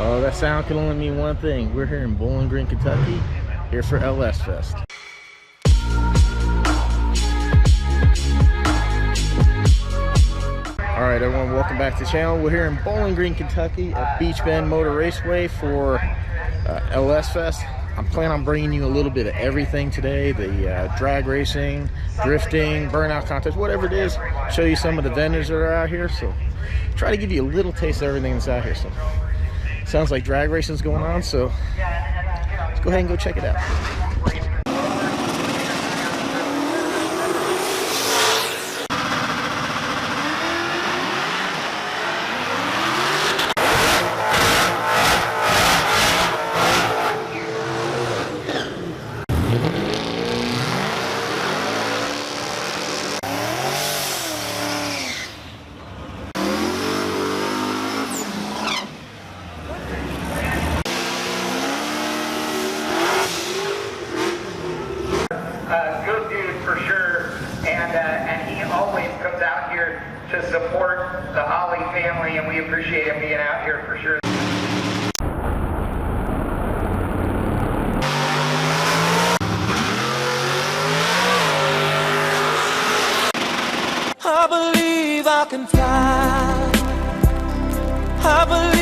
Oh, that sound can only mean one thing. We're here in Bowling Green, Kentucky, here for LS Fest. All right, everyone, welcome back to the channel. We're here in Bowling Green, Kentucky at Beach Bend Motor Raceway for LS Fest. I'm planning on bringing you a little bit of everything today. The drag racing, drifting, burnout contest, whatever it is. Show you some of the vendors that are out here. So try to give you a little taste of everything that's out here. So sounds like drag racing is going on. So let's go ahead and go check it out. Good dude for sure, and he always comes out here to support the Holly family, and we appreciate him being out here for sure. I believe I can fly. I believe.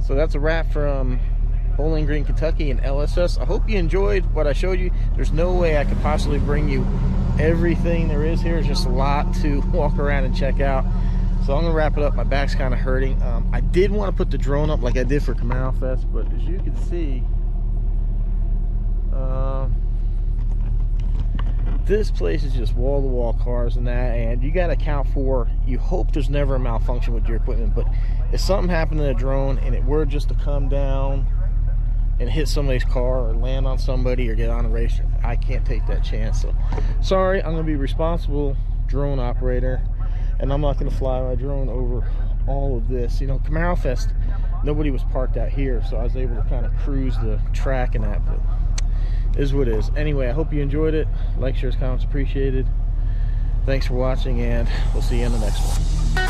So that's a wrap from Bowling Green, Kentucky and LSS. I hope you enjoyed what I showed you. There's no way I could possibly bring you everything there is here. It's just a lot to walk around and check out. So I'm gonna wrap it up. My back's kind of hurting. I did want to put the drone up like I did for Camaro Fest, but as you can see, this place is just wall-to-wall cars and that, and you got to account for, you hope there's never a malfunction with your equipment, but if something happened to the drone and it were just to come down and hit somebody's car or land on somebody or get on a race, I can't take that chance. So sorry, I'm gonna be responsible drone operator, and I'm not gonna fly my drone over all of this. You know, Camaro Fest, nobody was parked out here, so I was able to kind of cruise the track and that, but it is what it is. Anyway, I hope you enjoyed it. Like, shares, comments appreciated. Thanks for watching, and we'll see you in the next one.